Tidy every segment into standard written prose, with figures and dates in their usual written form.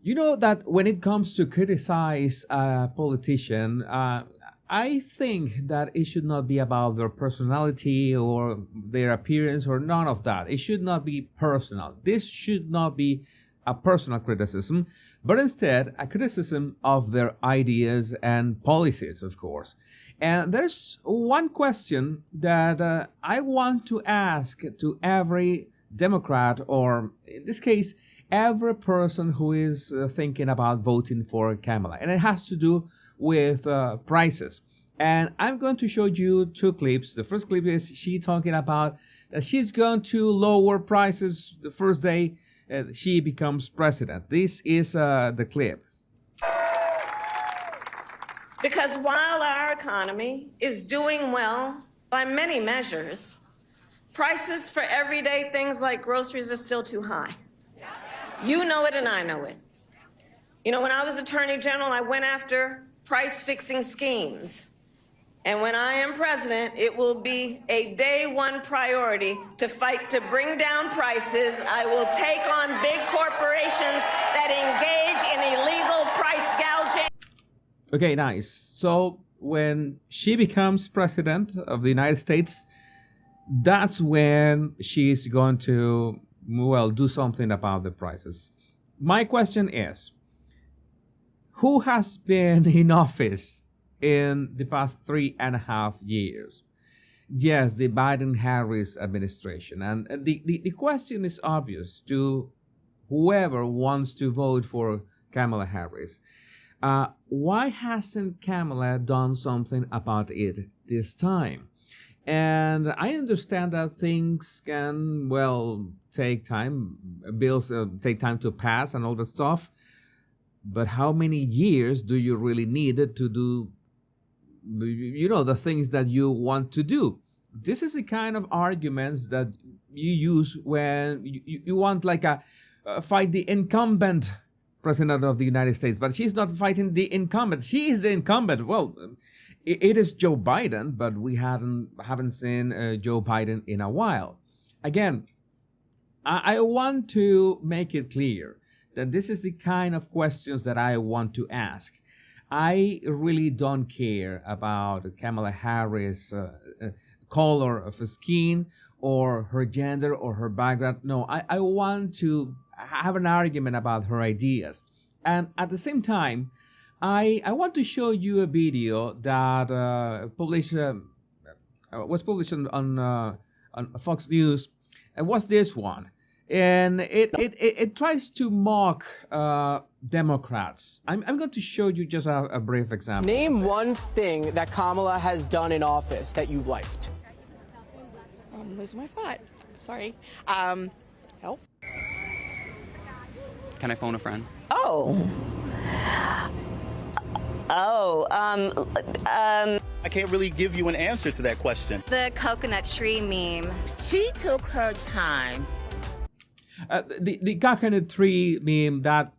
You know that when it comes to criticize a politician, I think that it should not be about their personality or their appearance or none of that. It should not be personal. This should not be a personal criticism, but instead a criticism of their ideas and policies, of course. And there's one question that I want to ask to every Democrat, or in this case, every person who is thinking about voting for Kamala. And it has to do with prices. And I'm going to show you two clips. The first clip is she talking about that she's going to lower prices the first day she becomes president. This is the clip. Because while our economy is doing well by many measures, prices for everyday things like groceries are still too high. You know it and I know it. You know, when I was Attorney General, I went after price-fixing schemes. And when I am president, it will be a day one priority to fight to bring down prices. I will take on big corporations that engage in illegal price gouging. Okay, nice. So when she becomes president of the United States, that's when she's going to, well, do something about the prices. My question is, who has been in office in the past 3.5 years? Yes, the Biden-Harris administration. And the question is obvious to whoever wants to vote for Kamala Harris. Why hasn't Kamala done something about it this time? And I understand that things can, well, take time. Bills take time to pass and all that stuff. But how many years do you really need to do, you know, the things that you want to do? This is the kind of arguments that you use when you want like a fight the incumbent president of the United States. But she's not fighting the incumbent. She is the incumbent. Well, it is Joe Biden, but we haven't seen Joe Biden in a while. Again, I want to make it clear that this is the kind of questions that I want to ask. I really don't care about Kamala Harris' color of skin or her gender or her background. No, I want to have an argument about her ideas. And at the same time, I want to show you a video that was published on Fox News. And what's this one? And it tries to mock Democrats. I'm going to show you just a brief example. Name one thing that Kamala has done in office that you liked. I'm losing my thought. Sorry. Help. Can I phone a friend? I can't really give you an answer to that question. The coconut tree meme. She took her time. The coconut tree meme, that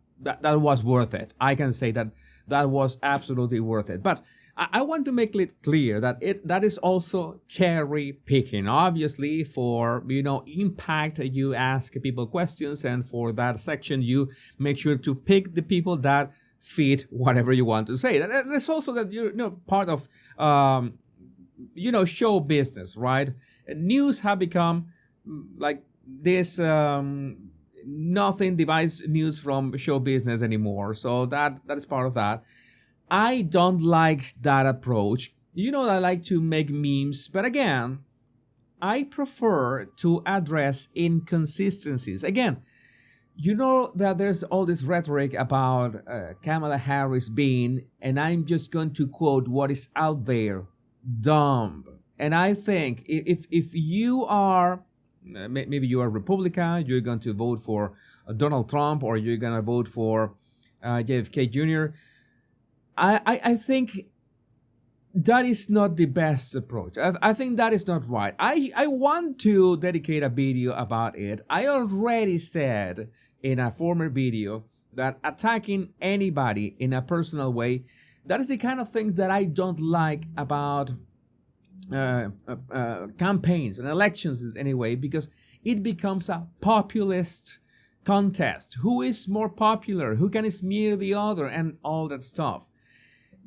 was worth it. I can say that was absolutely worth it. But I want to make it clear that that is also cherry picking. Obviously, for impact, you ask people questions, and for that section, you make sure to pick the people that fit whatever you want to say. There's also that part of show business, right? News have become like this. Nothing divides news from show business anymore. So that is part of that. I don't like that approach. I like to make memes, but again, I prefer to address inconsistencies. Again, that there's all this rhetoric about Kamala Harris being, and I'm just going to quote what is out there, dumb. And I think if you are, maybe you are Republican, you're going to vote for Donald Trump, or you're going to vote for JFK Jr., I think that is not the best approach. I think that is not right. I want to dedicate a video about it. I already said in a former video that attacking anybody in a personal way, that is the kind of things that I don't like about campaigns and elections anyway, because it becomes a populist contest. Who is more popular? Who can smear the other? And all that stuff.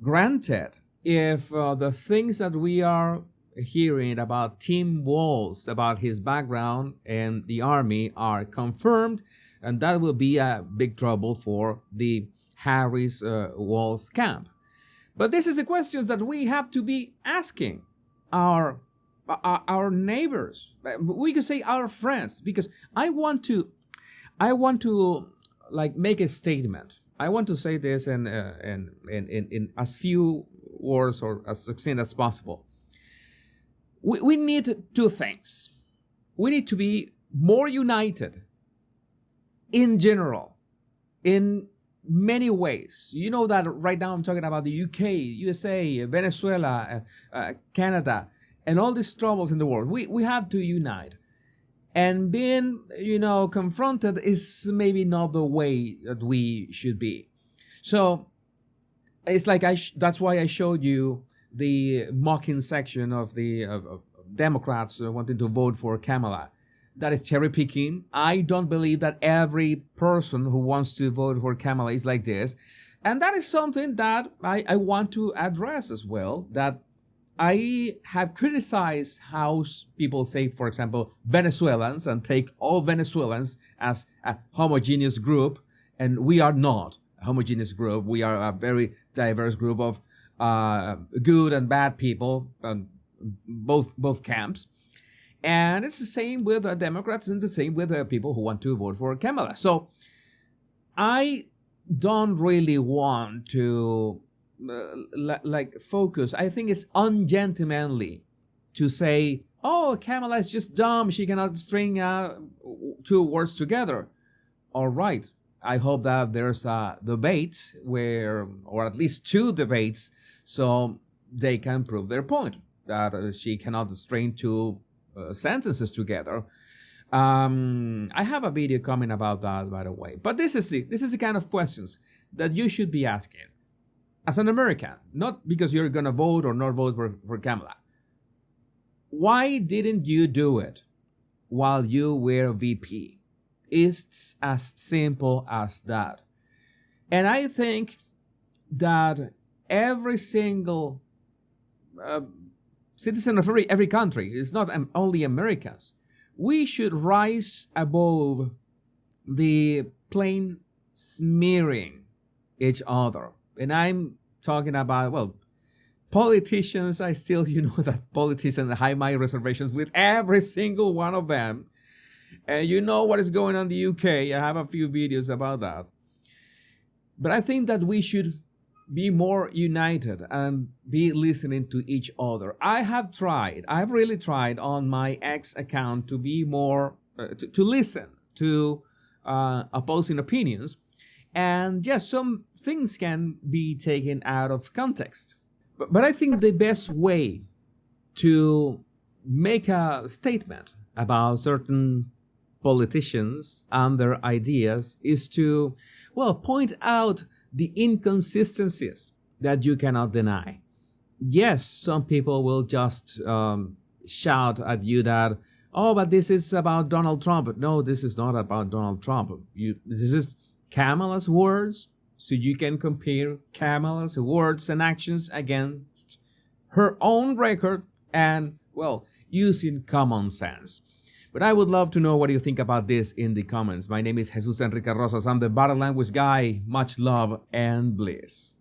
Granted, if the things that we are hearing about Tim Walz, about his background and the army are confirmed, and that will be a big trouble for the Harris Walz camp. But this is the questions that we have to be asking our neighbors. We could say our friends, because I want to like make a statement. I want to say this in as few words or as succinct as possible. We need two things. We need to be more united in general, in many ways. You know that right now I'm talking about the UK, USA, Venezuela, Canada, and all these troubles in the world. We have to unite. And being, confronted is maybe not the way that we should be. So it's like that's why I showed you the mocking section of the Democrats wanting to vote for Kamala. That is cherry picking. I don't believe that every person who wants to vote for Kamala is like this. And that is something that I want to address as well, that I have criticized how people say, for example, Venezuelans, and take all Venezuelans as a homogeneous group, and we are not a homogeneous group. We are a very diverse group of good and bad people, both camps. And it's the same with Democrats, and the same with people who want to vote for Kamala. So I don't really want to focus. I think it's ungentlemanly to say, oh, Kamala is just dumb. She cannot string two words together. All right. I hope that there's a debate or at least two debates, so they can prove their point that she cannot string two sentences together. I have a video coming about that, by the way. But this is the kind of questions that you should be asking as an American, not because you're going to vote or not vote for Kamala. Why didn't you do it while you were VP? It's as simple as that. And I think that every single citizen of every country, it's not only Americans, we should rise above the plain smearing each other. And I'm talking about, politicians. I still, that politicians have my reservations with every single one of them. And you know what is going on in the UK. I have a few videos about that. But I think that we should be more united and be listening to each other. I've really tried on my X account to be more, to listen to opposing opinions. And yes, some things can be taken out of context. But I think the best way to make a statement about certain politicians and their ideas is to, point out the inconsistencies that you cannot deny. Yes, some people will just shout at you that, oh, but this is about Donald Trump. No, this is not about Donald Trump. This is Kamala's words, so you can compare Kamala's words and actions against her own record and, using common sense. But I would love to know what you think about this in the comments. My name is Jesus Enrique Rosas. I'm the Body Language Guy. Much love and bliss.